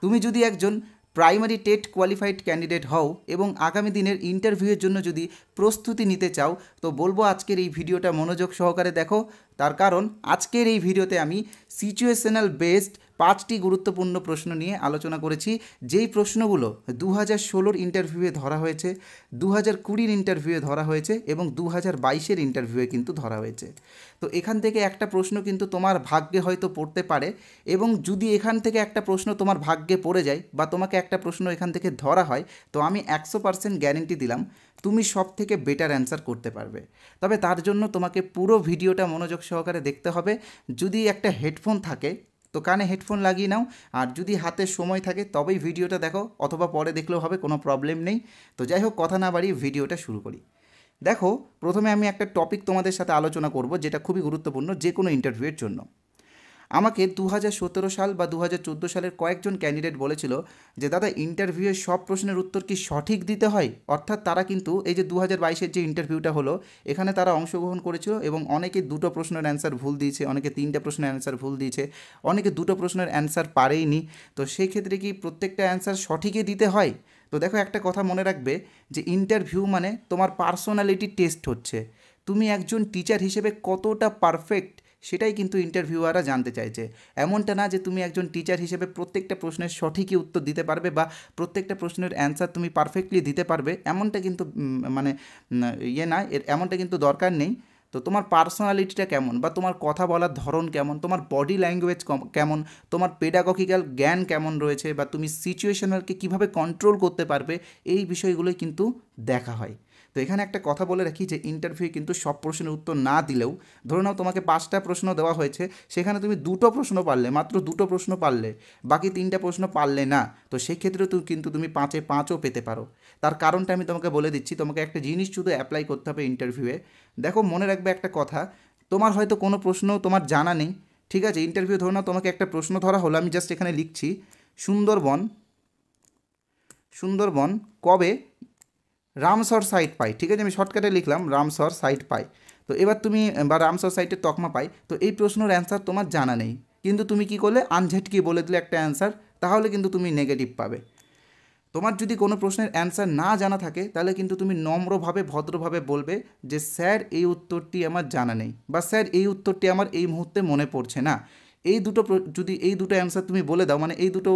তুমি যদি একজন প্রাইমারি টেট কোয়ালিফাইড ক্যান্ডিডেট হও এবং আগামী দিনের ইন্টারভিউয়ের জন্য যদি প্রস্তুতি নিতে চাও, তো বলবো আজকের এই ভিডিওটা মনোযোগ সহকারে দেখো। তার কারণ আজকের এই ভিডিওতে আমি সিচুয়েশনাল বেসড 5টি গুরুত্বপূর্ণ প্রশ্ন নিয়ে আলোচনা করেছি, যেই প্রশ্নগুলো 2016 ইন্টারভিউয়ে ধরা হয়েছে, 2020 ইন্টারভিউয়ে ধরা হয়েছে এবং 2022 ইন্টারভিউয়ে কিন্তু ধরা হয়েছে। তো এখান থেকে একটা প্রশ্ন কিন্তু তোমার ভাগ্যে হয়তো পড়তে পারে, এবং যদি এখান থেকে একটা প্রশ্ন তোমার ভাগ্যে পড়ে যায় বা তোমাকে একটা প্রশ্ন এখান থেকে ধরা হয়, তো আমি 100% গ্যারেন্টি দিলাম তুমি সব থেকে বেটার অ্যান্সার করতে পারবে। তবে তার জন্য তোমাকে পুরো ভিডিওটা মনোযোগ সহকারে দেখতে হবে। যদি একটা হেডফোন থাকে তো কানে হেডফোন লাগিয়ে নাও, আর যদি হাতে সময় থাকে তবেই ভিডিওটা দেখো, অথবা পরে দেখলেও হবে, কোনো প্রবলেম নেই। তো যাই হোক, কথা না বাড়িয়ে ভিডিওটা শুরু করি। দেখো, প্রথমে আমি একটা টপিক তোমাদের সাথে আলোচনা করব যেটা খুবই গুরুত্বপূর্ণ যে কোনো ইন্টারভিউয়ের জন্য। আমাকে 2017 সাল বা 2014 সালের কয়েকজন ক্যান্ডিডেট বলেছিল যে দাদা, ইন্টারভিউয়ের সব প্রশ্নের উত্তর কি সঠিক দিতে হয়? অর্থাৎ তারা কিন্তু এই যে 2022 যে ইন্টারভিউটা হলো, এখানে তারা অংশগ্রহণ করেছিল এবং অনেকে 2টো প্রশ্নের অ্যান্সার ভুল দিয়েছে, অনেকে 3টে প্রশ্নের অ্যান্সার ভুল দিয়েছে, অনেকে 2টো প্রশ্নের অ্যান্সার পারেইনি। তো সেই ক্ষেত্রে কি প্রত্যেকটা অ্যান্সার সঠিকই দিতে হয়? তো দেখো, একটা কথা মনে রাখবে যে ইন্টারভিউ মানে তোমার পার্সোনালিটি টেস্ট হচ্ছে। তুমি একজন টিচার হিসেবে কতটা পারফেক্ট সেটাই কিন্তু ইন্টারভিউয়াররা জানতে চাইছে। এমনটা না যে তুমি একজন টিচার হিসেবে প্রত্যেকটা প্রশ্নের সঠিকই উত্তর দিতে পারবে বা প্রত্যেকটা প্রশ্নের অ্যান্সার তুমি পারফেক্টলি দিতে পারবে, এমনটা কিন্তু এমনটা কিন্তু দরকার নেই। তো তোমার পার্সোনালিটিটা কেমন, বা তোমার কথা বলার ধরন কেমন, তোমার বডি ল্যাঙ্গুয়েজ কেমন, তোমার পেডাগজিক্যাল জ্ঞান কেমন রয়েছে, বা তুমি সিচুয়েশনালকে কীভাবে কন্ট্রোল করতে পারবে, এই বিষয়গুলোই কিন্তু দেখা হয়। তো এখানে একটা কথা বলে রাখি যে ইন্টারভিউ কিন্তু সব প্রশ্নের উত্তর না দিলেও, ধরে নাও তোমাকে 5টা প্রশ্ন দেওয়া হয়েছে, সেখানে তুমি 2টো প্রশ্ন পারলে, মাত্র 2টো প্রশ্ন পারলে, বাকি 3টে প্রশ্ন পারলে না, তো সেই ক্ষেত্রে কিন্তু তুমি 5-এ 5ও পেতে পারো। তার কারণটা আমি তোমাকে বলে দিচ্ছি। তোমাকে একটা জিনিস শুধু অ্যাপ্লাই করতে হবে ইন্টারভিউয়ে। দেখো, মনে রাখবে একটা কথা, তোমার হয়তো কোনো প্রশ্ন তোমার জানা নেই, ঠিক আছে? ইন্টারভিউ ধরে নাও তোমাকে একটা প্রশ্ন ধরা হলো, আমি জাস্ট এখানে লিখছি সুন্দরবন কবে রামসর সাইট পাই, ঠিক আছে? আমি শর্টকাটে লিখলাম রামসর সাইট পাই। তো এবার তুমি, বা রামসর সাইটের তকমা পাই, তো এই প্রশ্নের অ্যান্সার তোমার জানা নেই, কিন্তু তুমি কি করলে আনঝেটকে বলে দিলে একটা অ্যান্সার, তাহলে কিন্তু তুমি নেগেটিভ পাবে। তোমার যদি কোনো প্রশ্নের অ্যান্সার না জানা থাকে, তাহলে কিন্তু তুমি নম্রভাবে ভদ্রভাবে বলবে যে স্যার এই উত্তরটি আমার জানা নেই, বা স্যার এই উত্তরটি আমার এই মুহূর্তে মনে পড়ছে না। যদি এই দুটো অ্যান্সার তুমি বলে দাও, মানে এই দুটো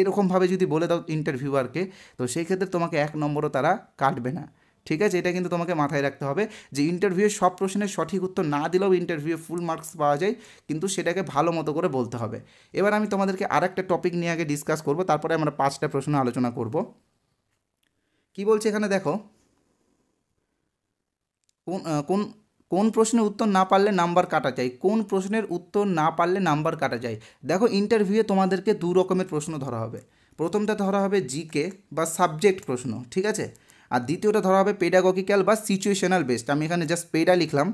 এরকমভাবে যদি বলে দাও ইন্টারভিউয়ারকে, তো সেই ক্ষেত্রে তোমাকে 1 নম্বরও তারা কাটবে না, ঠিক আছে? এটা কিন্তু তোমাকে মাথায় রাখতে হবে যে ইন্টারভিউয়ে সব প্রশ্নের সঠিক উত্তর না দিলেও ইন্টারভিউয়ে ফুল মার্কস পাওয়া যায়, কিন্তু সেটাকে ভালো মতো করে বলতে হবে। এবার আমি তোমাদেরকে আরেকটা টপিক নিয়ে আগে ডিসকাস করব, তারপরে আমরা 5টা প্রশ্ন আলোচনা করব। কি বলছে এখানে দেখো, কোন কোন কোন প্রশ্নের উত্তর না পারলে নাম্বার কাটা যায়? কোন প্রশ্নের উত্তর না পারলে নাম্বার কাটা যায়? দেখো, ইন্টারভিউয়ে তোমাদেরকে 2 রকমের প্রশ্ন ধরা হবে। প্রথমটা ধরা হবে জিকে বা সাবজেক্ট প্রশ্ন, ঠিক আছে? আর দ্বিতীয়টা ধরা হবে পেডাগজিক্যাল বা সিচুয়েশনাল বেসড। আমি এখানে জাস্ট লিখলাম,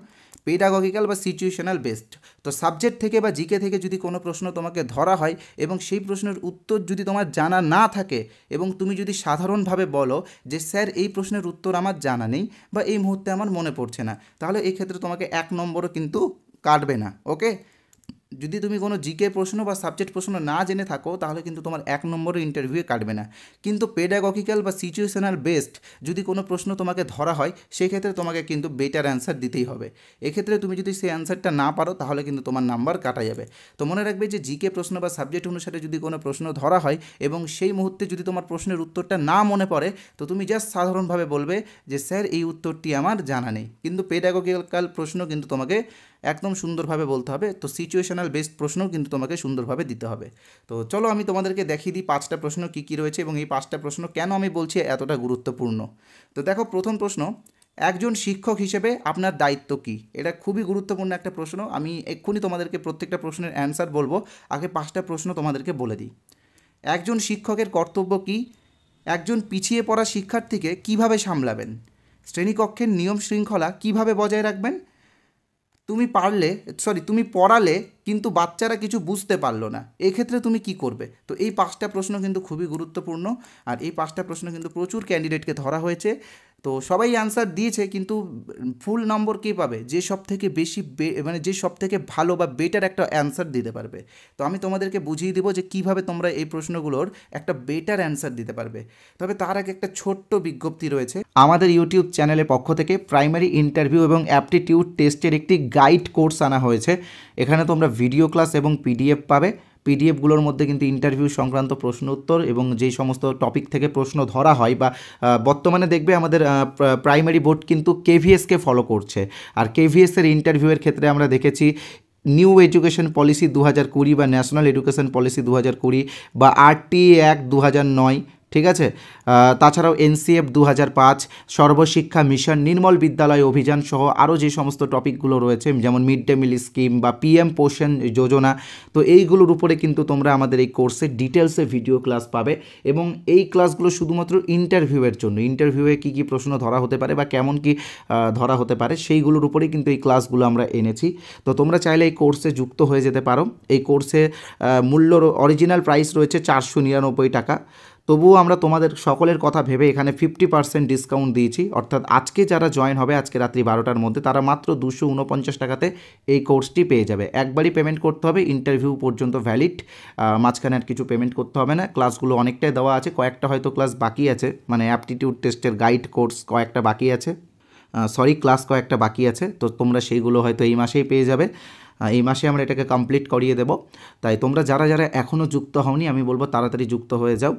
পেডাগজিক্যাল বা সিচুয়েশনাল বেসড। তো সাবজেক্ট থেকে বা জিকে থেকে যদি কোনো প্রশ্ন তোমাকে ধরা হয় এবং সেই প্রশ্নের উত্তর যদি তোমার জানা না থাকে, এবং তুমি যদি সাধারণভাবে বলো যে স্যার এই প্রশ্নের উত্তর আমার জানা নেই বা এই মুহূর্তে আমার মনে পড়ছে না, তাহলে এই ক্ষেত্রে তোমাকে 1 নম্বরও কিন্তু কাটবে না, ওকে? যদি তুমি কোনো জিকে প্রশ্ন বা সাবজেক্ট প্রশ্ন না জেনে থাকো, তাহলে কিন্তু তোমার 1 নম্বরের ইন্টারভিউয়ে কাটবে না। কিন্তু পেডাগজিক্যাল বা সিচুয়েশনাল বেসড যদি কোনো প্রশ্ন তোমাকে ধরা হয়, সেক্ষেত্রে তোমাকে কিন্তু বেটার অ্যান্সার দিতেই হবে। এক্ষেত্রে তুমি যদি সেই অ্যান্সারটা না পারো, তাহলে কিন্তু তোমার নাম্বার কাটা যাবে। তো মনে রাখবে যে জিকে প্রশ্ন বা সাবজেক্ট অনুসারে যদি কোনো প্রশ্ন ধরা হয় এবং সেই মুহূর্তে যদি তোমার প্রশ্নের উত্তরটা না মনে পড়ে, তো তুমি জাস্ট সাধারণভাবে বলবে যে স্যার এই উত্তরটি আমার জানা নেই। কিন্তু পেডাগজিক্যাল প্রশ্ন কিন্তু তোমাকে একদম সুন্দরভাবে বলতে হবে। তো সিচুয়েশনাল বেসড প্রশ্নও কিন্তু তোমাকে সুন্দরভাবে দিতে হবে। তো চলো আমি তোমাদেরকে দেখিয়ে দিই 5টা প্রশ্ন কী কী রয়েছে এবং এই 5টা প্রশ্ন কেন আমি বলছি এতটা গুরুত্বপূর্ণ। তো দেখো, প্রথম প্রশ্ন, একজন শিক্ষক হিসেবে আপনার দায়িত্ব কী? এটা খুবই গুরুত্বপূর্ণ একটা প্রশ্ন। আমি এক্ষুনি তোমাদেরকে প্রত্যেকটা প্রশ্নের অ্যান্সার বলবো, আগে 5টা প্রশ্ন তোমাদেরকে বলে দিই। একজন শিক্ষকের কর্তব্য কী? একজন পিছিয়ে পড়া শিক্ষার্থীকে কিভাবে সামলাবেন? শ্রেণীকক্ষের নিয়ম শৃঙ্খলা কিভাবে বজায় রাখবেন? তুমি পড়ালে কিন্তু বাচ্চারা কিছু বুঝতে পারলো না, এক্ষেত্রে তুমি কি করবে? তো এই 5টা প্রশ্ন কিন্তু খুবই গুরুত্বপূর্ণ, আর এই 5টা প্রশ্ন কিন্তু প্রচুর ক্যান্ডিডেটকে ধরা হয়েছে। তো সবাই আনসার দিয়েছে, কিন্তু ফুল নম্বর কে পাবে? যে সব থেকে বেশি মানে যে সব থেকে ভালো বা বেটার একটা অ্যান্সার দিতে পারবে। তো আমি তোমাদেরকে বুঝিয়ে দেবো যে কিভাবে তোমরা এই প্রশ্নগুলোর একটা বেটার অ্যান্সার দিতে পারবে। তবে তার আগে একটা ছোট্ট বিজ্ঞপ্তি রয়েছে, আমাদের ইউটিউব চ্যানেলের পক্ষ থেকে প্রাইমারি ইন্টারভিউ এবং অ্যাপটিটিউড টেস্টের একটি গাইড কোর্স আনা হয়েছে। এখানে তোমরা ভিডিও ক্লাস এবং পিডিএফ পাবে। পিডিএফগুলোর মধ্যে কিন্তু ইন্টারভিউ সংক্রান্ত প্রশ্ন উত্তর এবং যেই সমস্ত টপিক থেকে প্রশ্ন ধরা হয় বা বর্তমানে দেখবে আমাদের প্রাইমারি বোর্ড কিন্তু কেভিএসকে ফলো করছে, আর কেভিএসের ইন্টারভিউয়ের ক্ষেত্রে আমরা দেখেছি নিউ এডুকেশন পলিসি 2020 বা ন্যাশনাল এডুকেশন পলিসি 2020 বা আরটিএ অ্যাক্ট 2009, ঠিক আছে। তাছাড়াও এনসিএফ 2005, সর্বশিক্ষা মিশন, নির্মল বিদ্যালয় অভিযান সহ আরও যে সমস্ত টপিকগুলো রয়েছে, যেমন মিড ডে মিল স্কিম বা পিএম পোষণ যোজনা, তো এইগুলোর উপরে কিন্তু তোমরা আমাদের এই কোর্সে ডিটেলসে ভিডিও ক্লাস পাবে। এবং এই ক্লাসগুলো শুধুমাত্র ইন্টারভিউয়ের জন্য, ইন্টারভিউয়ে কী কী প্রশ্ন ধরা হতে পারে বা কেমন কি ধরা হতে পারে সেইগুলোর উপরেই কিন্তু এই ক্লাসগুলো আমরা এনেছি। তো তোমরা চাইলে এই কোর্সে যুক্ত হয়ে যেতে পারো। এই কোর্সে মূল্য অরিজিনাল প্রাইস রয়েছে 499 টাকা, তবুও আমরা তোমাদের সকলের কথা ভেবে এখানে 50% ডিসকাউন্ট দিয়েছি। অর্থাৎ আজকে যারা জয়েন হবে আজকে রাত্রি 12টার মধ্যে, তারা মাত্র 249 টাকাতে এই কোর্সটি পেয়ে যাবে। একবারই পেমেন্ট করতে হবে, ইন্টারভিউ পর্যন্ত ভ্যালিড, মাঝখানে আর কিছু পেমেন্ট করতে হবে না। ক্লাসগুলো অনেকটাই দেওয়া আছে, কয়েকটা হয়তো ক্লাস বাকি আছে, মানে অ্যাপটিটিউড টেস্টের গাইড কোর্স কয়েকটা বাকি আছে, ক্লাস কয়েকটা বাকি আছে। তো তোমরা সেইগুলো হয়তো এই মাসেই পেয়ে যাবে, এই মাসে আমরা এটাকে কমপ্লিট করিয়ে দেব। তাই তোমরা যারা যারা এখনও যুক্ত হওনি, আমি বলবো তাড়াতাড়ি যুক্ত হয়ে যাও।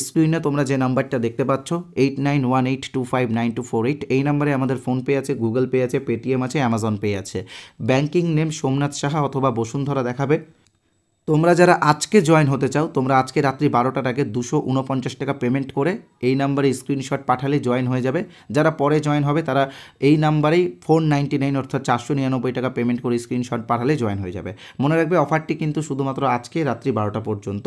স্ক্রিনে তোমরা যে নাম্বারটা দেখতে পাচ্ছ 8918259248, এই নাম্বারে আমাদের ফোনপে আছে, গুগল পে আছে, পেটিএম আছে, অ্যামাজন পে আছে। ব্যাঙ্কিং নেম সোমনাথ সাহা অথবা বসুন্ধরা দেখাবে। তোমরা যারা আজকে জয়েন হতে চাও, তোমরা আজকে রাত্রি 12টার আগে 249 টাকা পেমেন্ট করে এই নাম্বারে স্ক্রিনশট পাঠালে জয়েন হয়ে যাবে। যারা পরে জয়েন হবে তারা এই নাম্বারেই 499 অর্থাৎ 499 টাকা পেমেন্ট করে স্ক্রিনশট পাঠালে জয়েন হয়ে যাবে। মনে রাখবে অফারটি কিন্তু শুধুমাত্র আজকে রাত্রি 12টা পর্যন্ত।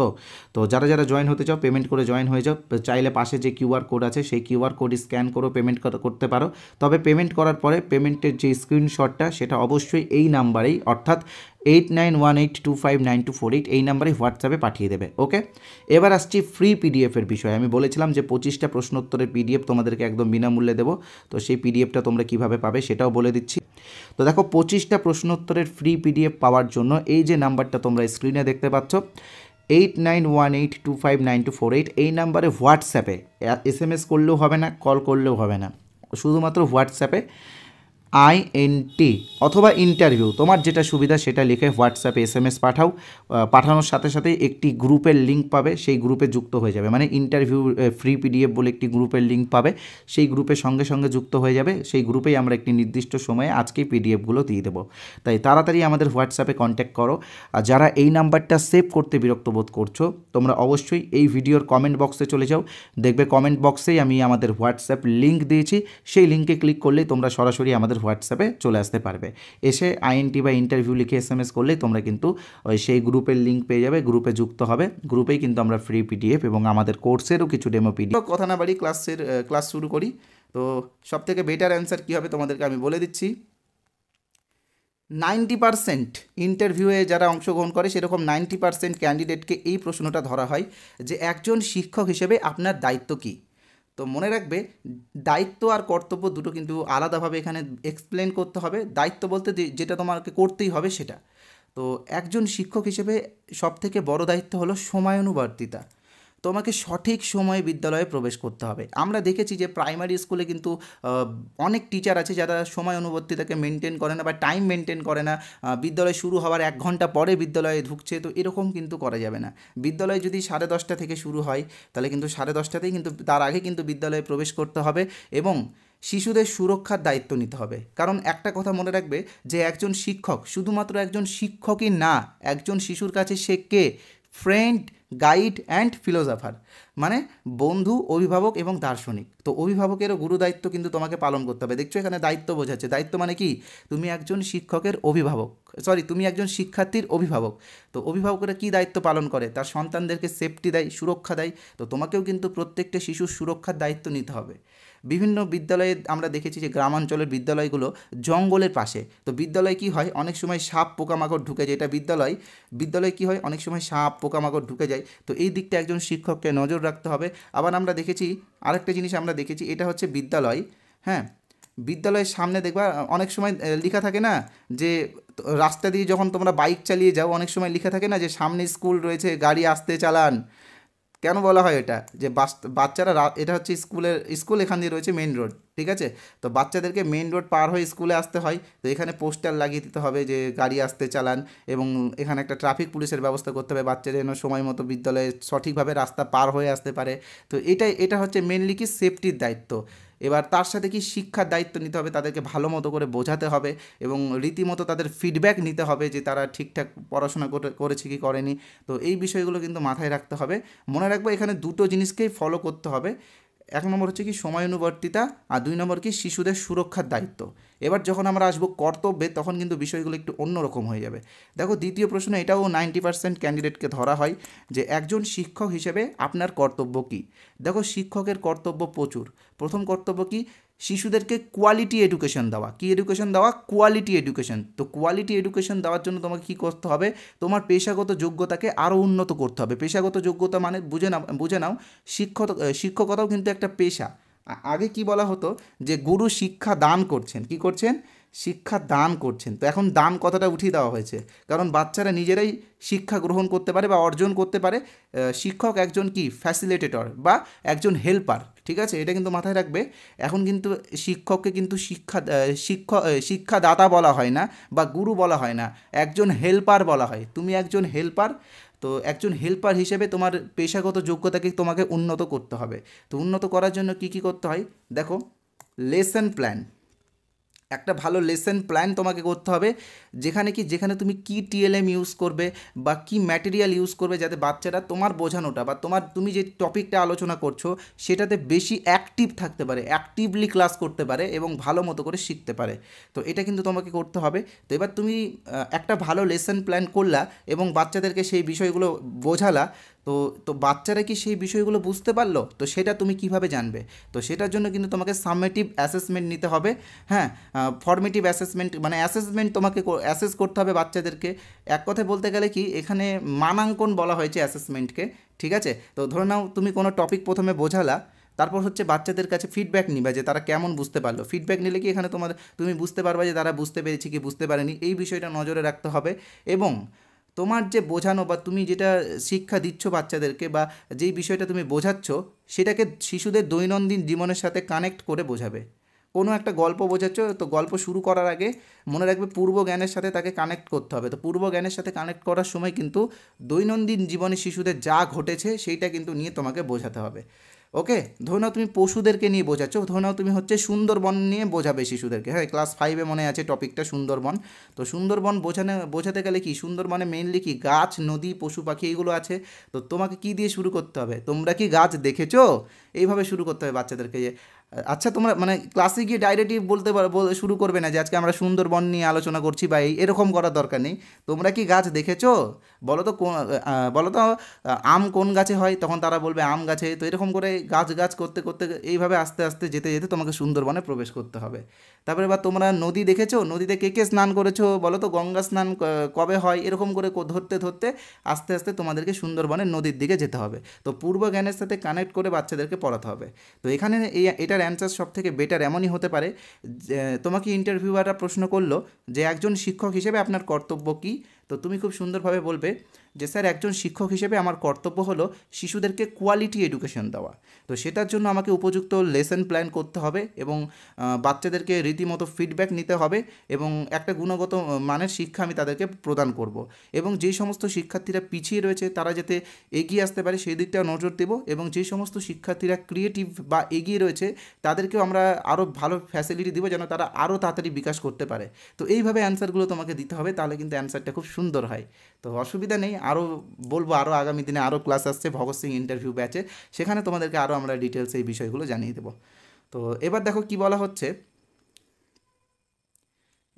তো যারা যারা জয়েন হতে চাও পেমেন্ট করে জয়েন হয়ে যাও। চাইলে পাশে যে কিউআর কোড আছে সেই কিউআর কোড স্ক্যান করে পেমেন্ট করতে পারো। তবে পেমেন্ট করার পরে পেমেন্টের যে স্ক্রিনশটটা সেটা অবশ্যই এই নাম্বারেই, অর্থাৎ 8918259248 এই নাম্বারে হোয়াটসঅ্যাপে পাঠিয়ে দেবে। ওকে, এবার আসছি ফ্রি পিডিএফের বিষয়ে। আমি বলেছিলাম যে 25টা প্রশ্নোত্তরের পিডিএফ তোমাদেরকে একদম বিনামূল্যে দেবো। তো সেই পিডিএফটা তোমরা কিভাবে পাবে সেটাও বলে দিচ্ছি। তো দেখো, 25টা প্রশ্নোত্তরের ফ্রি পিডিএফ পাওয়ার জন্য এই যে নাম্বারটা তোমরা স্ক্রিনে দেখতে পাচ্ছ 8918259248, এই নাম্বারে হোয়াটসঅ্যাপে SMS করলেও হবে না, কল করলেও হবে না, শুধুমাত্র হোয়াটসঅ্যাপে INT অথবা ইন্টারভিউ, তোমার যেটা সুবিধা সেটা লিখে হোয়াটসঅ্যাপে SMS পাঠাও। পাঠানোর সাথে সাথে একটি গ্রুপের লিঙ্ক পাবে, সেই গ্রুপে যুক্ত হয়ে যাবে। মানে ইন্টারভিউ ফ্রি পিডিএফ বলে একটি গ্রুপের লিঙ্ক পাবে, সেই গ্রুপের সঙ্গে সঙ্গে যুক্ত হয়ে যাবে। সেই গ্রুপেই আমরা একটি নির্দিষ্ট সময়ে আজকেই পিডিএফগুলো দিয়ে দেবো। তাই তাড়াতাড়ি আমাদের হোয়াটসঅ্যাপে কন্ট্যাক্ট করো। আর যারা এই নাম্বারটা সেভ করতে বিরক্ত বোধ করছো, তোমরা অবশ্যই এই ভিডিওর কমেন্ট বক্সে চলে যাও। দেখবে কমেন্ট বক্সেই আমি আমাদের হোয়াটসঅ্যাপ লিঙ্ক দিয়েছি, সেই লিঙ্কে ক্লিক করলেই তোমরা সরাসরি আমাদের হোয়াটসঅ্যাপে চলে আসতে পারবে। এসে INT বা ইন্টারভিউ লিখে SMS করলেই তোমরা কিন্তু সেই গ্রুপের লিঙ্ক পেয়ে যাবে, গ্রুপে যুক্ত হবে। গ্রুপেই কিন্তু আমরা ফ্রি পিডিএফ এবং আমাদের কোর্সেরও কিছু ডেমো পিডিএফ। কথা না বাড়ি ক্লাস শুরু করি। তো সব থেকে বেটার অ্যান্সার কী হবে তোমাদেরকে আমি বলে দিচ্ছি। 90% ইন্টারভিউয়ে যারা অংশগ্রহণ করে সেরকম 90% ক্যান্ডিডেটকে এই প্রশ্নটা ধরা হয় যে একজন শিক্ষক হিসেবে আপনার দায়িত্ব কী। তো মনে রাখবে, দায়িত্ব আর কর্তব্য দুটো কিন্তু আলাদাভাবে এখানে এক্সপ্লেন করতে হবে। দায়িত্ব বলতে যেটা তোমাকে করতেই হবে সেটা। তো একজন শিক্ষক হিসেবে সবথেকে বড় দায়িত্ব হলো সময়ানুবর্তিতা। তোমাকে সঠিক সময়ে বিদ্যালয়ে প্রবেশ করতে হবে। আমরা দেখেছি যে প্রাইমারি স্কুলে কিন্তু অনেক টিচার আছে যারা সময় অনুবর্তিতাকে মেনটেন করে না বা টাইম মেনটেন করে না। বিদ্যালয় শুরু হওয়ার 1 ঘন্টা পরে বিদ্যালয়ে ঢুকছে, তো এরকম কিন্তু করা যাবে না। বিদ্যালয় যদি 10:30 থেকে শুরু হয় তাহলে কিন্তু 10:30তেই কিন্তু, তার আগে কিন্তু বিদ্যালয়ে প্রবেশ করতে হবে এবং শিশুদের সুরক্ষার দায়িত্ব নিতে হবে। কারণ একটা কথা মনে রাখবে যে একজন শিক্ষক শুধুমাত্র একজন শিক্ষকই না, একজন শিশুর কাছে সে কে? ফ্রেন্ড, গাইড অ্যান্ড ফিলোসফার, মানে বন্ধু, অভিভাবক এবং দার্শনিক। তো অভিভাবকেরও গুরু দায়িত্ব কিন্তু তোমাকে পালন করতে হবে। দেখছো এখানে দায়িত্ব বোঝাচ্ছে। দায়িত্ব মানে কি? তুমি একজন শিক্ষকের অভিভাবক, তুমি একজন শিক্ষার্থীর অভিভাবক। তো অভিভাবকরা কী দায়িত্ব পালন করে? তার সন্তানদেরকে সেফটি দেয়, সুরক্ষা দেয়। তো তোমাকেও কিন্তু প্রত্যেকটা শিশুর সুরক্ষার দায়িত্ব নিতে হবে। বিভিন্ন বিদ্যালয়ে আমরা দেখেছি যে গ্রামাঞ্চলের বিদ্যালয়গুলো জঙ্গলের পাশে, তো বিদ্যালয়ে কি হয় অনেক সময় সাপ পোকামাকড় ঢুকে যায়, এটা বিদ্যালয়ে কি হয় অনেক সময় সাপ পোকামাকড় ঢুকে যায়, তো এই দিকটা একজন শিক্ষককে নজর রাখতে হবে। আবার আমরা দেখেছি আরেকটা জিনিস আমরা দেখেছি, এটা হচ্ছে বিদ্যালয়, হ্যাঁ, বিদ্যালয়ের সামনে দেখবা অনেক সময় লেখা থাকে না যে রাস্তা দিয়ে যখন তোমরা বাইক চালিয়ে যাও অনেক সময় লেখা থাকে না যে সামনে স্কুল রয়েছে, গাড়ি আসতে চালান। কেন বলা হয় এটা, যে বাচ্চারা এটা হচ্ছে স্কুল এখান দিয়ে রয়েছে মেন রোড, ঠিক আছে, তো বাচ্চাদেরকে মেন রোড পার হয়ে স্কুলে আসতে হয়, তো এখানে পোস্টার লাগিয়ে দিতে হবে যে গাড়ি আসতে চালান, এবং এখানে একটা ট্রাফিক পুলিশের ব্যবস্থা করতে হবে, বাচ্চা যেন সময় মতো বিদ্যালয়ে সঠিকভাবে রাস্তা পার হয়ে আসতে পারে। তো এটা হচ্ছে মেনলি কি সেফটির দায়িত্ব। এবার তার সাথে কি শিক্ষার দায়িত্ব নিতে হবে, তাদেরকে ভালো মতো করে বোঝাতে হবে এবং রীতিমতো তাদের ফিডব্যাক নিতে হবে যে তারা ঠিকঠাক পড়াশোনা করেছে কি করেনি। তো এই বিষয়গুলো কিন্তু মাথায় রাখতে হবে। মনে রাখবো এখানে দুটো জিনিসকেই ফলো করতে হবে। এক নম্বর হচ্ছে কি সময়ানুবর্তিতা, আর দুই নম্বর কি শিশুদের সুরক্ষার দায়িত্ব। এবার যখন আমরা আসবো কর্তব্যে তখন কিন্তু বিষয়গুলো একটু অন্যরকম হয়ে যাবে। দেখো দ্বিতীয় প্রশ্ন, এটাও 90% ক্যান্ডিডেটকে ধরা হয় যে একজন শিক্ষক হিসেবে আপনার কর্তব্য কী। দেখো শিক্ষকের কর্তব্য প্রচুর। প্রথম কর্তব্য কি, শিশুদেরকে কোয়ালিটি এডুকেশন দেওয়া। কি এডুকেশন দেওয়া? Quality education. তো কোয়ালিটি এডুকেশন দেওয়ার জন্য তোমাকে কী করতে হবে, তোমার পেশাগত যোগ্যতাকে আরও উন্নত করতে হবে। পেশাগত যোগ্যতা মানে বুঝে নাও শিক্ষকতাও কিন্তু একটা পেশা। আগে কি বলা হতো যে গুরু শিক্ষা দান করছেন, কি করছেন? শিক্ষা দান করছেন। তো এখন দান কথাটা উঠিয়ে দেওয়া হয়েছে, কারণ বাচ্চারা নিজেরাই শিক্ষা গ্রহণ করতে পারে বা অর্জন করতে পারে। শিক্ষক একজন কি ফ্যাসিলিটেটর বা একজন হেল্পার, ঠিক আছে, এটা কিন্তু মাথায় রাখবে। এখন কিন্তু শিক্ষককে কিন্তু শিক্ষাদাতা বলা হয় না বা গুরু বলা হয় না, একজন হেল্পার বলা হয়। তুমি একজন হেল্পার। তো একজন হেল্পার হিসেবে তোমার পেশাগত যোগ্যতাকে তোমাকে উন্নত করতে হবে। তো উন্নত করার জন্য কি কি করতে হয় দেখো, লেসন প্ল্যান, একটা ভালো লেসন প্ল্যান তোমাকে করতে হবে, যেখানে তুমি কি টিএলএম ইউজ করবে বা কি ম্যাটেরিয়াল ইউজ করবে, যাতে বাচ্চারা তোমার বোঝানোটা বা তুমি যে টপিকটা আলোচনা করছো সেটাতে বেশি অ্যাক্টিভ থাকতে পারে, অ্যাক্টিভলি ক্লাস করতে পারে এবং ভালো মতো করে শিখতে পারে। তো এটা কিন্তু তোমাকে করতে হবে। তো এবার তুমি একটা ভালো লেসন প্ল্যান করলা এবং বাচ্চাদেরকে সেই বিষয়গুলো বোঝালা। তো তো বাচ্চারা কি সেই বিষয়গুলো বুঝতে পারলো? তো সেটা তুমি কিভাবে জানবে? তো সেটার জন্য কিন্তু তোমাকে সামেটিভ অ্যাসেসমেন্ট নিতে হবে। হ্যাঁ, ফর্মেটিভ অ্যাসেসমেন্ট মানে অ্যাসেসমেন্ট তোমাকে অ্যাসেস করতে হবে বাচ্চাদেরকে। এক কথায় বলতে গেলে কি, এখানে মানাঙ্কন বলা হয়েছে অ্যাসেসমেন্টকে, ঠিক আছে। তো ধরে নাও তুমি কোনো টপিক প্রথমে বোঝালা, তারপর হচ্ছে বাচ্চাদের কাছে ফিডব্যাক নিবা যে তারা কেমন বুঝতে পারলো। ফিডব্যাক নিলে কি এখানে তুমি বুঝতে পারবে যে তারা বুঝতে পেরেছে কি বুঝতে পারেনি, এই বিষয়টা নজরে রাখতে হবে। এবং তোমার যে বোঝানো বা তুমি যেটা শিক্ষা দিচ্ছ বাচ্চাদেরকে বা যেই বিষয়টা তুমি বোঝাচ্ছ সেটাকে শিশুদের দৈনন্দিন জীবনের সাথে কানেক্ট করে বোঝাবে। কোনো একটা গল্প বোঝাচ্ছ, তো গল্প শুরু করার আগে মনে রাখবে পূর্ব জ্ঞানের সাথে তাকে কানেক্ট করতে হবে। তো পূর্ব জ্ঞানের সাথে কানেক্ট করার সময় কিন্তু দৈনন্দিন জীবনে শিশুদের যা ঘটেছে সেইটা কিন্তু নিয়ে তোমাকে বোঝাতে হবে। ওকে, ধরে নাও তুমি পশুদেরকে নিয়ে বোঝাচ্ছ, ধরে নাও তুমি হচ্ছে সুন্দরবন নিয়ে বোঝাবে শিশুদেরকে। হ্যাঁ, ক্লাস 5-এ মনে আছে টপিকটা সুন্দরবন। তো সুন্দরবন বোঝাতে গেলে কি, সুন্দরবনে মেইনলি কি গাছ, নদী, পশু পাখি এইগুলো আছে। তো তোমাকে কি দিয়ে শুরু করতে হবে, তোমরা কি গাছ দেখেছো, এইভাবে শুরু করতে হবে বাচ্চাদেরকে। যে আচ্ছা, তোমরা মানে ক্লাসে গিয়ে ডাইরেক্টলি শুরু করবে না যে আজকে আমরা সুন্দরবন নিয়ে আলোচনা করছি বা এরকম করার দরকার নেই। তোমরা কি গাছ দেখেছো, বলো তো আম কোন গাছে হয়, তখন তারা বলবে আম গাছে। তো এরকম করে গাছ গাছ করতে করতে এইভাবে আস্তে আস্তে যেতে যেতে তোমাকে সুন্দরবনে প্রবেশ করতে হবে। তারপরে এবার তোমরা নদী দেখেছো, নদীতে কে কে স্নান করেছো বলো তো, গঙ্গা স্নান কবে হয়, এরকম করে ধরতে ধরতে আস্তে আস্তে তোমাদেরকে সুন্দরবনের নদীর দিকে যেতে হবে। তো পূর্ব জ্ঞানের সাথে কানেক্ট করে বাচ্চাদেরকে পড়াতে হবে। তো এখানে এটার অ্যান্সার সব থেকে বেটার এমনই হতে পারে যে তোমাকে ইন্টারভিউয়াররা প্রশ্ন করলো যে একজন শিক্ষক হিসেবে আপনার কর্তব্য কী। তো তুমি খুব সুন্দরভাবে বলবে যে স্যার, একজন শিক্ষক হিসেবে আমার কর্তব্য হলো শিশুদেরকে কোয়ালিটি এডুকেশন দেওয়া। তো সেটার জন্য আমাকে উপযুক্ত লেসন প্ল্যান করতে হবে এবং বাচ্চাদেরকে রীতিমতো ফিডব্যাক নিতে হবে এবং একটা গুণগত মানের শিক্ষা আমি তাদেরকে প্রদান করব। এবং যেই সমস্ত শিক্ষার্থীরা পিছিয়ে রয়েছে তারা যাতে এগিয়ে আসতে পারে সেই দিকটাও নজর দেব। এবং যে সমস্ত শিক্ষার্থীরা ক্রিয়েটিভ বা এগিয়ে রয়েছে তাদেরকেও আমরা আরও ভালো ফ্যাসিলিটি দিব যেন তারা আরও তাড়াতাড়ি বিকাশ করতে পারে। তো এইভাবে অ্যান্সারগুলো তোমাকে দিতে হবে, তাহলে কিন্তু অ্যান্সারটা খুব সুন্দর হয়। তো অসুবিধা নেই, আরও বলবো, আরও আগামী দিনে আরও ক্লাস আসছে ভগৎ সিং ইন্টারভিউ ব্যাচে, সেখানে তোমাদেরকে আরও আমরা ডিটেলস এই বিষয়গুলো জানিয়ে দেবো। তো এবার দেখো কি বলা হচ্ছে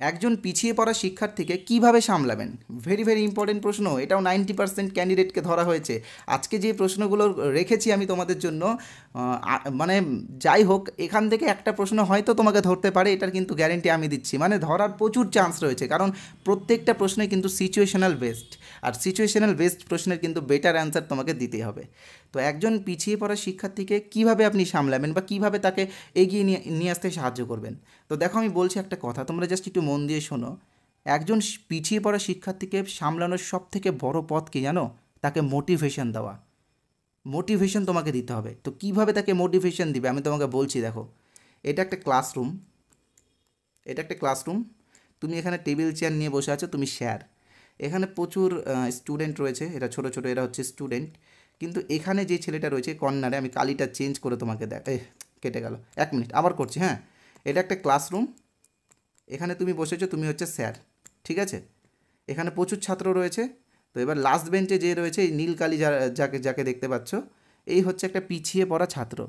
একজন পিছিয়ে পড়া শিক্ষার্থীকে কিভাবে সামলাবেন? ভেরি ভেরি ইম্পর্টেন্ট প্রশ্ন। এটাও 90% ক্যান্ডিডেটকে ধরা হয়েছে। আজকে যে প্রশ্নগুলো রেখেছি আমি তোমাদের জন্য, মানে যাই হোক, এখান থেকে একটা প্রশ্ন হয়তো তোমাকে ধরতে পারে, এটার কিন্তু গ্যারেন্টি আমি দিচ্ছি। মানে ধরার প্রচুর চান্স রয়েছে, কারণ প্রত্যেকটা প্রশ্নে কিন্তু সিচুয়েশনাল বেসড, আর সিচুয়েশনাল বেসড প্রশ্নের কিন্তু বেটার অ্যান্সার তোমাকে দিতে হবে। তো একজন পিছিয়ে পড়া শিক্ষার্থীকে কিভাবে আপনি সামলাবেন বা কিভাবে তাকে এগিয়ে নিয়ে আসতে সাহায্য করবেন? তো দেখো, আমি বলছি একটা কথা, তোমরা জাস্ট একটু মন দিয়ে শোনো। একজন পিছিয়ে পড়া শিক্ষার্থীকে সামলানোর সব থেকে বড় পথ কি জানো? তাকে মোটিভেশন দেওয়া। মোটিভেশন তোমাকে দিতে হবে। তো কিভাবে তাকে মোটিভেশন দিবে আমি তোমাকে বলছি। দেখো, এটা একটা ক্লাসরুম, এটা একটা ক্লাসরুম। তুমি এখানে টেবিল চেয়ার নিয়ে বসে আছো, তুমি স্যার। এখানে প্রচুর স্টুডেন্ট রয়েছে, এরা ছোট ছোট, এরা হচ্ছে স্টুডেন্ট। কিন্তু এখানে যে ছেলেটা রয়েছে কর্নারে, আমি কালিটা চেঞ্জ করে তোমাকে কেটে গেল, 1 মিনিট, আবার করছি। হ্যাঁ, এটা একটা ক্লাসরুম। এখানে তুমি বসেছো, তুমি হচ্ছে স্যার, ঠিক আছে? এখানে প্রচুর ছাত্র রয়েছে। তো এবার লাস্ট বেঞ্চে যে রয়েছে, এই নীল কালি যাকে যাকে দেখতে পাচ্ছ, এই হচ্ছে একটা পিছিয়ে পড়া ছাত্র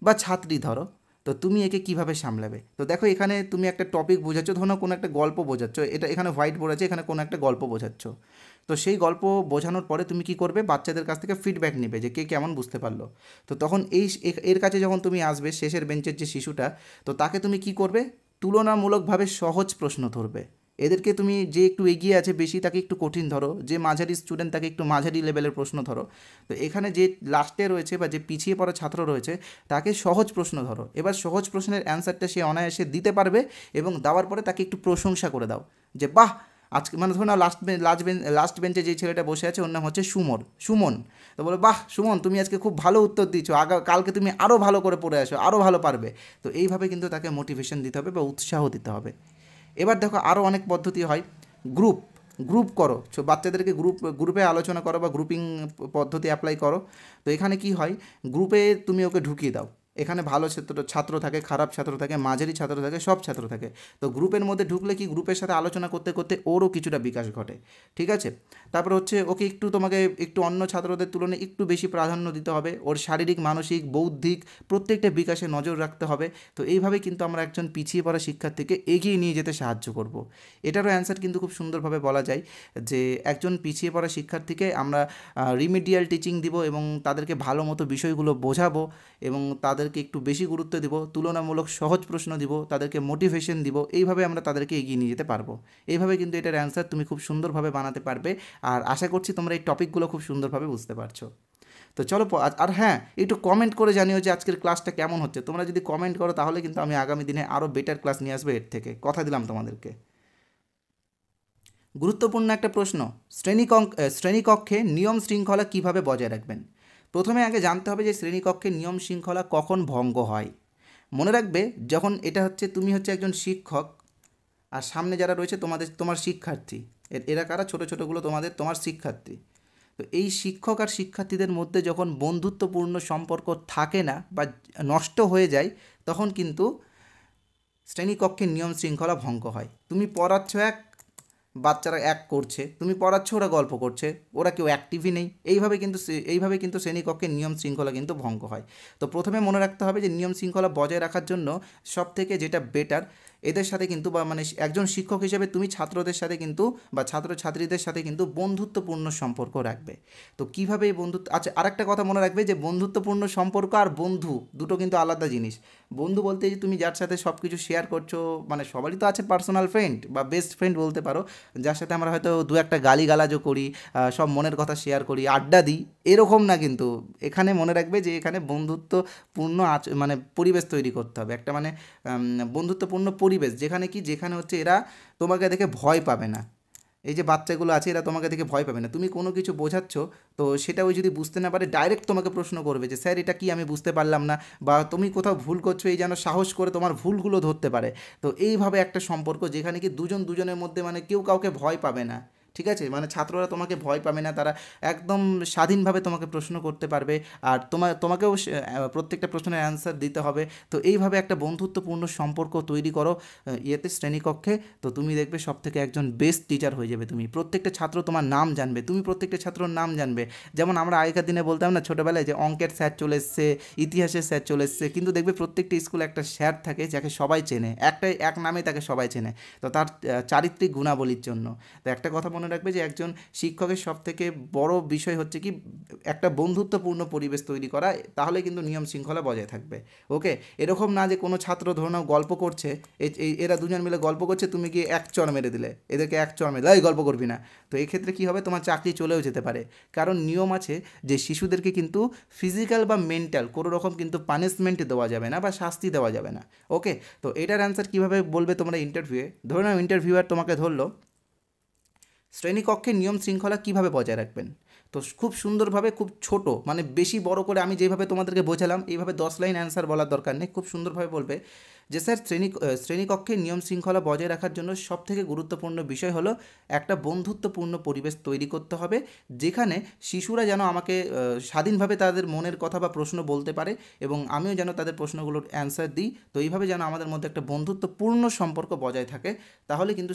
বা ছাত্রী ধরো। তো তুমি একে কিভাবে সামলাবে? তো দেখো, এখানে তুমি একটা টপিক বোঝাচ্ছ, ধরো কোনো একটা গল্প বোঝাচ্ছ, এটা এখানে হোয়াইট বোর্ড আছে, এখানে কোনো একটা গল্প বোঝাচ্ছ। তো সেই গল্প বোঝানোর পরে তুমি কি করবে? বাচ্চাদের কাছ থেকে ফিডব্যাক নেবে যে কে কেমন বুঝতে পারলো। তো তখন এর কাছে যখন তুমি আসবে, শেষের বেঞ্চের যে শিশুটা, তো তাকে তুমি কি করবে? তুলনামূলকভাবে সহজ প্রশ্ন ধরবে। এদেরকে তুমি, যে একটু এগিয়ে আছে বেশি, তাকে একটু কঠিন ধরো, যে মাঝারি স্টুডেন্ট তাকে একটু মাঝারি লেভেলের প্রশ্ন ধরো। তো এখানে যে লাস্টে রয়েছে বা যে পিছিয়ে পড়া ছাত্র রয়েছে, তাকে সহজ প্রশ্ন ধরো। এবার সহজ প্রশ্নের অ্যান্সারটা সে অনায়াসে দিতে পারবে, এবং দেওয়ার পরে তাকে একটু প্রশংসা করে দাও যে বাহ, আজকে, মানে ধরো না, লাস্ট বেঞ্চে যে ছেলেটা বসে আছে, ওর নাম হচ্ছে সুমন। তো বলো, বাহ সুমন, তুমি আজকে খুব ভালো উত্তর দিচ্ছ, কালকে তুমি আরও ভালো করে পড়ে আসো, আরও ভালো পারবে। তো এইভাবে কিন্তু তাকে মোটিভেশন দিতে হবে বা উৎসাহ দিতে হবে। এবার দেখো, আরও অনেক পদ্ধতি হয়। গ্রুপ গ্রুপ করো, বাচ্চাদেরকে গ্রুপে আলোচনা করো বা গ্রুপিং পদ্ধতি অ্যাপ্লাই করো। তো এখানে কি হয়, গ্রুপে তুমি ওকে ঢুকিয়ে দাও। এখানে ভালো ছাত্র থাকে, খারাপ ছাত্র থাকে, মাঝারি ছাত্র থাকে, সব ছাত্র থাকে। তো গ্রুপের মধ্যে ঢুকলে কি, গ্রুপের সাথে আলোচনা করতে করতে ওরও কিছুটা বিকাশ ঘটে, ঠিক আছে? তারপর হচ্ছে ওকে তোমাকে একটু অন্য ছাত্রদের তুলনায় একটু বেশি প্রাধান্য দিতে হবে। ওর শারীরিক, মানসিক, বৌদ্ধিক প্রত্যেকটা বিকাশে নজর রাখতে হবে। তো এইভাবে কিন্তু আমরা একজন পিছিয়ে পড়া শিক্ষার্থীকে এগিয়ে নিয়ে যেতে সাহায্য করব। এটারও অ্যান্সার কিন্তু খুব সুন্দরভাবে বলা যায় যে একজন পিছিয়ে পড়া শিক্ষার্থীকে আমরা রিমিডিয়াল টিচিং দিব, এবং তাদেরকে ভালো মতো বিষয়গুলো বোঝাবো, এবং তাদেরকে একটু বেশি গুরুত্ব দিব, তুলনামূলক সহজ প্রশ্ন দিব, তাদেরকে মোটিভেশন দিব। এইভাবে আমরা তাদেরকে এগিয়ে নিয়ে যেতে পারবো। এইভাবে কিন্তু এটার অ্যান্সার তুমি খুব সুন্দরভাবে বানাতে পারবে। আর আশা করছি তোমরা এই টপিকগুলো খুব সুন্দরভাবে বুঝতে পারছো। তো চলো, আর হ্যাঁ, একটু কমেন্ট করে জানিও যে আজকের ক্লাসটা কেমন হচ্ছে। তোমরা যদি কমেন্ট করো, তাহলে কিন্তু আমি আগামী দিনে আরও বেটার ক্লাস নিয়ে আসবো এর থেকে, কথা দিলাম তোমাদেরকে। গুরুত্বপূর্ণ একটা প্রশ্ন, শ্রেণীকক্ষে নিয়ম শৃঙ্খলা কিভাবে বজায় রাখবেন? প্রথমে আগে জানতে হবে যে শ্রেণীকক্ষে নিয়ম শৃঙ্খলা কখন ভঙ্গ হয়। মনে রাখবে, যখন এটা হচ্ছে, তুমি হচ্ছে একজন শিক্ষক, আর সামনে যারা রয়েছে তোমার শিক্ষার্থী। এরা কারা? ছোটো ছোটোগুলো তোমার শিক্ষার্থী। তো এই শিক্ষক আর শিক্ষার্থীদের মধ্যে যখন বন্ধুত্বপূর্ণ সম্পর্ক থাকে না বা নষ্ট হয়ে যায়, তখন কিন্তু শ্রেণীকক্ষের নিয়ম শৃঙ্খলা ভঙ্গ হয়। তুমি পড়াচ্ছ এক, বাচ্চারা এক করছে, তুমি পড়াচ্ছ, ওরা গল্প করছে, ওরা কেউ অ্যাক্টিভই নেই। এইভাবে কিন্তু শ্রেণীকক্ষের নিয়ম শৃঙ্খলা কিন্তু ভঙ্গ হয়। তো প্রথমে মনে রাখতে হবে যে নিয়ম শৃঙ্খলা বজায় রাখার জন্য সবথেকে যেটা বেটার, এদের সাথে কিন্তু, বা মানে একজন শিক্ষক হিসেবে তুমি ছাত্রদের সাথে কিন্তু বা ছাত্রছাত্রীদের সাথে কিন্তু বন্ধুত্বপূর্ণ সম্পর্ক রাখবে। তো কীভাবে এই বন্ধুত্ব, আচ্ছা, আরেকটা কথা মনে রাখবে যে বন্ধুত্বপূর্ণ সম্পর্ক আর বন্ধু দুটো কিন্তু আলাদা জিনিস। বন্ধু বলতে যে তুমি যার সাথে সব কিছু শেয়ার করছো, মানে সবারই তো আছে পার্সোনাল ফ্রেন্ড বা বেস্ট ফ্রেন্ড বলতে পারো, যার সাথে আমরা হয়তো দু একটা গালিগালাজও করি, সব মনের কথা শেয়ার করি, আড্ডা দিই, এরকম না কিন্তু। এখানে মনে রাখবে যে এখানে বন্ধুত্বপূর্ণ মানে পরিবেশ তৈরি করতে হবে, একটা মানে বন্ধুত্বপূর্ণ পরিবেশ, যেখানে হচ্ছে এরা তোমাকে দেখে ভয় পাবে না। এই যে বাচ্চাগুলো আছে, এরা তোমাকে দেখে ভয় পাবে না। তুমি কোনো কিছু বোঝাচ্ছ, তো সেটা ওই যদি বুঝতে না পারে, ডাইরেক্ট তোমাকে প্রশ্ন করবে যে স্যার এটা কি, আমি বুঝতে পারলাম না, বা তুমি কোথাও ভুল করছো, এই যেন সাহস করে তোমার ভুলগুলো ধরতে পারে। তো এইভাবে একটা সম্পর্ক, যেখানে কি দুজনের মধ্যে মানে কেউ কাউকে ভয় পাবে না, ঠিক আছে, মানে ছাত্ররা তোমাকে ভয় পাবে না, তারা একদম স্বাধীনভাবে তোমাকে প্রশ্ন করতে পারবে, আর তোমাকেও প্রত্যেকটা প্রশ্নের অ্যান্সার দিতে হবে। তো এইভাবে একটা বন্ধুত্বপূর্ণ সম্পর্ক তৈরি করো ইয়েতে, শ্রেণীকক্ষে। তো তুমি দেখবে সব থেকে একজন বেস্ট টিচার হয়ে যাবে তুমি। প্রত্যেকটা ছাত্র তোমার নাম জানবে, তুমি প্রত্যেকটা ছাত্রর নাম জানবে। যেমন আমরা আগেকার দিনে বলতাম না ছোটোবেলায় যে অঙ্কের স্যার চলে এসছে, ইতিহাসের স্যার চলে এসছে, কিন্তু দেখবে প্রত্যেকটা স্কুলে একটা স্যার থাকে যাকে সবাই চেনে, এক নামে তাকে সবাই চেনে, তো তার চারিত্রিক গুণাবলীর জন্য। তো একটা কথা মনে রাখবে যে একজন শিক্ষকের সবথেকে বড় বিষয় হচ্ছে কি একটা বন্ধুত্বপূর্ণ পরিবেশ তৈরি করা, তাহলে কিন্তু নিয়ম শৃঙ্খলা বজায় থাকবে। ওকে, এরকম না যে কোনো ছাত্র ধরো নাও গল্প করছে, এরা দুজন মিলে গল্প করছে, তুমি গিয়ে এক চড় মেরে দিলে, এদেরকে এক চড় মেরে এই গল্প করবি না। তো এই ক্ষেত্রে কী হবে, তোমার চাকরি চলেও যেতে পারে। কারণ নিয়ম আছে যে শিশুদেরকে কিন্তু ফিজিক্যাল বা মেন্টাল কোনো রকম কিন্তু পানিশমেন্ট দেওয়া যাবে না বা শাস্তি দেওয়া যাবে না। ওকে, তো এটার অ্যান্সার কীভাবে বলবে তোমরা ইন্টারভিউয়ে? ধরো নাও ইন্টারভিউয়ার তোমাকে ধরলো শ্রেণীকক্ষের নিয়ম শৃঙ্খলা কীভাবে বজায় রাখবেন। তো খুব সুন্দরভাবে, খুব ছোট, মানে বেশি বড় করে আমি যেভাবে তোমাদেরকে বোঝালাম এইভাবে 10 লাইন অ্যান্সার বলার দরকার নেই, খুব সুন্দরভাবে বলবে যে স্যার শ্রেণীকক্ষে নিয়ম শৃঙ্খলা বজায় রাখার জন্য সবথেকে গুরুত্বপূর্ণ বিষয় হলো একটা বন্ধুত্বপূর্ণ পরিবেশ তৈরি করতে হবে, যেখানে শিশুরা যেন আমাকে স্বাধীনভাবে তাদের মনের কথা বা প্রশ্ন বলতে পারে, এবং আমিও যেন তাদের প্রশ্নগুলোর অ্যান্সার দিই। তো এইভাবে যেন আমাদের মধ্যে একটা বন্ধুত্বপূর্ণ সম্পর্ক বজায় থাকে, তাহলে কিন্তু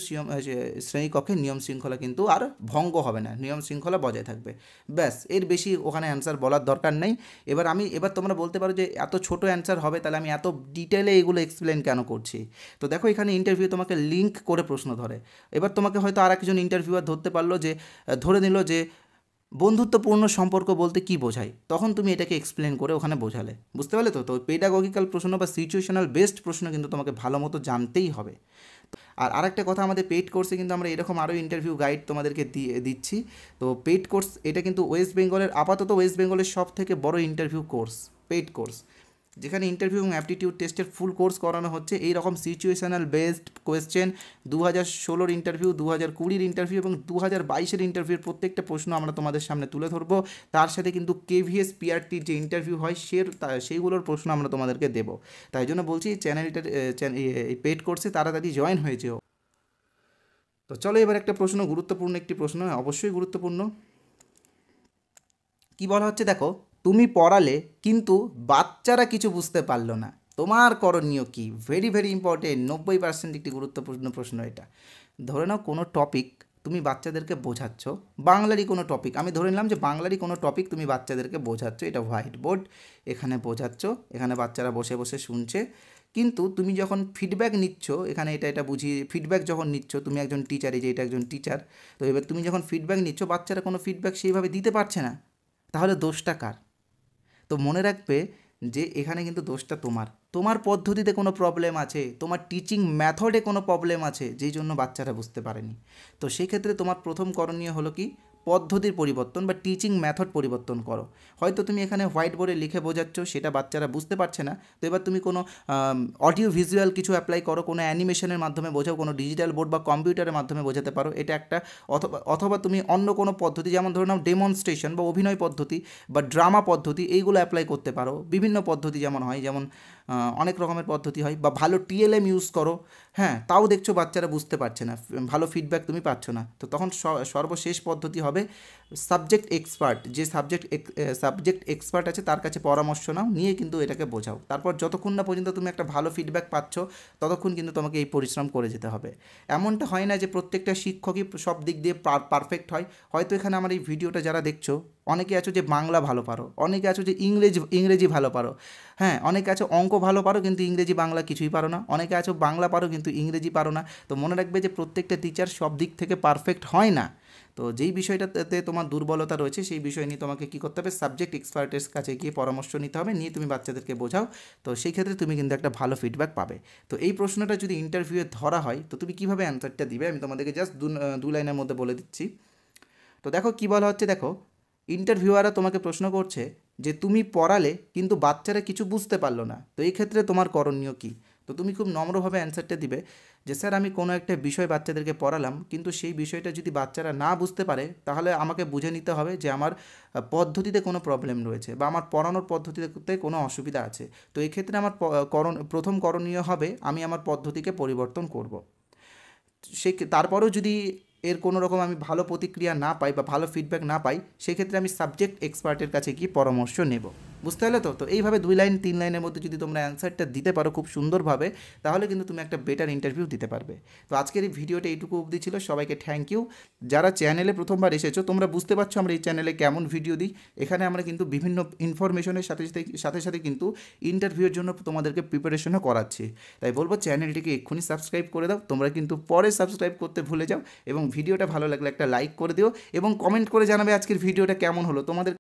শ্রেণীকক্ষের নিয়ম শৃঙ্খলা কিন্তু আর ভঙ্গ হবে না, নিয়ম শৃঙ্খলা বজায় থাকবে। ব্যাস, এর বেশি ওখানে অ্যান্সার বলার দরকার নেই। এবার তোমরা বলতে পারো যে এত ছোট অ্যান্সার হবে, তাহলে আমি এত ডিটেলে এগুলো এক্সপ্লেন কেন করছি? তো দেখো এখানে ইন্টারভিউ তোমাকে লিঙ্ক করে প্রশ্ন ধরে। এবার তোমাকে হয়তো আর একজন ইন্টারভিউয়ার ধরতে পারলো যে ধরে নিল যে বন্ধুত্বপূর্ণ সম্পর্ক বলতে কী বোঝায়, তখন তুমি এটাকে এক্সপ্লেন করে ওখানে বোঝালে। বুঝতে পারলে? তো পেডাগজিক্যাল প্রশ্ন বা সিচুয়েশনাল বেসড প্রশ্ন কিন্তু তোমাকে ভালো মতো জানতেই হবে। আর আরেকটা কথা, আমাদের পেইড কোর্সে কিন্তু আমরা এরকম আরও ইন্টারভিউ গাইড তোমাদেরকে দিচ্ছি। তো পেইড কোর্স এটা কিন্তু আপাতত ওয়েস্ট বেঙ্গলের সব থেকে বড় ইন্টারভিউ কোর্স, পেইড কোর্স, যেখানে ইন্টারভিউ এবং অ্যাপটিটিউড টেস্টের ফুল কোর্স করানো হচ্ছে। এই রকম situational based question 2016 interview, 2020 interview এবং 2022 ইন্টারভিউর প্রত্যেকটা প্রশ্ন আমরা তোমাদের সামনে তুলে ধরবো। তার সাথে কিন্তু KVS PRTর যে ইন্টারভিউ হয় সেইগুলোর প্রশ্ন আমরা তোমাদেরকে দেবো। তাই জন্য বলছি এই পেইড কোর্সে তাড়াতাড়ি জয়েন হয়ে যেও। তো চলো এবার একটা প্রশ্ন, গুরুত্বপূর্ণ একটি প্রশ্ন, অবশ্যই গুরুত্বপূর্ণ। কি বলা হচ্ছে দেখো, তুমি পড়ালে কিন্তু বাচ্চারা কিছু বুঝতে পারলো না, তোমার করণীয় কি? ভেরি ভেরি ইম্পর্টেন্ট, 90% একটি গুরুত্বপূর্ণ প্রশ্ন এটা। ধরে নাও কোনো টপিক তুমি বাচ্চাদেরকে বোঝাচ্ছ, বাংলারই কোনো টপিক, আমি ধরে নিলাম যে বাংলারই কোনো টপিক তুমি বাচ্চাদেরকে বোঝাচ্ছ, এটা হোয়াইট বোর্ড, এখানে বোঝাচ্ছ, এখানে বাচ্চারা বসে বসে শুনছে। কিন্তু তুমি যখন ফিডব্যাক নিচ্ছ, এখানে এটা বুঝিয়ে ফিডব্যাক যখন নিচ্ছ, তুমি একজন টিচার, এই যে এটা একজন টিচার, তো এবার তুমি যখন ফিডব্যাক নিচ্ছ, বাচ্চারা কোনো ফিডব্যাক সেইভাবে দিতে পারছে না, তাহলে দোষটা কার? তো মনে রাখবে যে এখানে কিন্তু দোষটা তোমার পদ্ধতিতে কোনো প্রবলেম আছে, তোমার টিচিং মেথডে কোনো প্রবলেম আছে, যেই জন্য বাচ্চারা বুঝতে পারেনি। তো সেই ক্ষেত্রে তোমার প্রথম করণীয় হলো কি, পদ্ধতির পরিবর্তন বা টিচিং মেথড পরিবর্তন করো। হয়তো তুমি এখানে হোয়াইট বোর্ডে লিখে বোঝাচ্ছ, সেটা বাচ্চারা বুঝতে পারছে না, তো এবার তুমি কোনো অডিও ভিজুয়াল কিছু অ্যাপ্লাই করো, কোনো অ্যানিমেশনের মাধ্যমে বোঝাও, কোনো ডিজিটাল বোর্ড বা কম্পিউটারের মাধ্যমে বোঝাতে পারো, এটা একটা। অথবা তুমি অন্য কোনো পদ্ধতি, যেমন ধরো নাও ডেমনস্ট্রেশন বা অভিনয় পদ্ধতি বা ড্রামা পদ্ধতি, এইগুলো অ্যাপ্লাই করতে পারো। বিভিন্ন পদ্ধতি যেমন অনেক রকমের পদ্ধতি হয়, বা ভালো TLM ইউজ করো। হ্যাঁ, তাও দেখছো বাচ্চারা বুঝতে পারছে না, ভালো ফিডব্যাক তুমি পাচ্ছ না, তো তখন সর্বশেষ পদ্ধতি হবে সাবজেক্ট এক্সপার্ট, যে সাবজেক্ট এক্সপার্ট আছে তার কাছে পরামর্শ নাও, নিয়ে কিন্তু এটাকে বোঝাও। তারপর যতক্ষণ না পর্যন্ত তুমি একটা ভালো ফিডব্যাক পাচ্ছ, ততক্ষণ কিন্তু তোমাকে এই পরিশ্রম করে যেতে হবে। এমনটা হয় না যে প্রত্যেকটা শিক্ষকই সব দিক দিয়ে পারফেক্ট হয়। হয়তো এখানে আমার এই ভিডিওটা যারা দেখছো, অনেকে আছো যে বাংলা ভালো পারো, অনেকে আছো যে ইংরেজি ভালো পারো, হ্যাঁ, অনেকে আছো অঙ্ক ভালো পারো কিন্তু ইংরেজি বাংলা কিছুই পারো না, অনেকে আছো বাংলা পারো কিন্তু ইংরেজি পারো না। তো মনে রাখবে যে প্রত্যেকটা টিচার সব দিক থেকে পারফেক্ট হয় না। তো যেই বিষয়টাতে তোমার দুর্বলতা রয়েছে, সেই বিষয় নিয়ে তোমাকে কী করতে হবে, সাবজেক্ট এক্সপার্টের কাছে গিয়ে পরামর্শ নিতে হবে, নিয়ে তুমি বাচ্চাদেরকে বোঝাও। তো সেই ক্ষেত্রে তুমি কিন্তু একটা ভালো ফিডব্যাক পাবে। তো এই প্রশ্নটা যদি ইন্টারভিউয়ে ধরা হয়, তো তুমি কীভাবে অ্যান্সারটা দিবে, আমি তোমাদেরকে জাস্ট 2 লাইনের মধ্যে বলে দিচ্ছি। তো দেখো কী বলা হচ্ছে, দেখো ইন্টারভিউয়াররা তোমাকে প্রশ্ন করছে যে তুমি পড়ালে কিন্তু বাচ্চারা কিছু বুঝতে পারলো না, তো এই ক্ষেত্রে তোমার করণীয় কী? তো তুমি খুব নম্রভাবে অ্যান্সারটা দিবে যে স্যার, আমি কোনো একটা বিষয় বাচ্চাদেরকে পড়ালাম, কিন্তু সেই বিষয়টা যদি বাচ্চারা না বুঝতে পারে, তাহলে আমাকে বুঝে নিতে হবে যে আমার পদ্ধতিতে কোনো প্রবলেম রয়েছে বা আমার পড়ানোর পদ্ধতিতে কোনো অসুবিধা আছে। তো এই ক্ষেত্রে আমার প্রথম করণীয় হবে আমি আমার পদ্ধতিকে পরিবর্তন করব। তারপরেও যদি এর কোনো রকম আমি ভালো প্রতিক্রিয়া না পাই বা ভালো ফিডব্যাক না পাই, সেক্ষেত্রে আমি সাবজেক্ট এক্সপার্টের কাছে গিয়ে পরামর্শ নেব। বুঝতে পারলে তো? তো এইভাবে 2 লাইন 3 লাইনের মধ্যে যদি তোমরা অ্যান্সারটা দিতে পারো খুব সুন্দরভাবে, তাহলে কিন্তু তুমি একটা বেটার ইন্টারভিউ দিতে পারবে। তো আজকের এই ভিডিওটা এইটুকু অবধি ছিল। সবাইকে থ্যাংক ইউ। যারা চ্যানেলে প্রথমবার এসেছো, তোমরা বুঝতে পারছো আমরা এই চ্যানেলে কেমন ভিডিও দিই। এখানে আমরা কিন্তু বিভিন্ন ইনফরমেশনের সাথে সাথে কিন্তু ইন্টারভিউয়ের জন্য তোমাদেরকে প্রিপারেশনও করাচ্ছি। তাই বলবো চ্যানেলটিকে এক্ষুনি সাবস্ক্রাইব করে দাও। তোমরা কিন্তু পরে সাবস্ক্রাইব করতে ভুলে যাও, এবং ভিডিওটা ভালো লাগলে একটা লাইক করে দিও এবং কমেন্ট করে জানাবে আজকের ভিডিওটা কেমন হলো তোমাদের।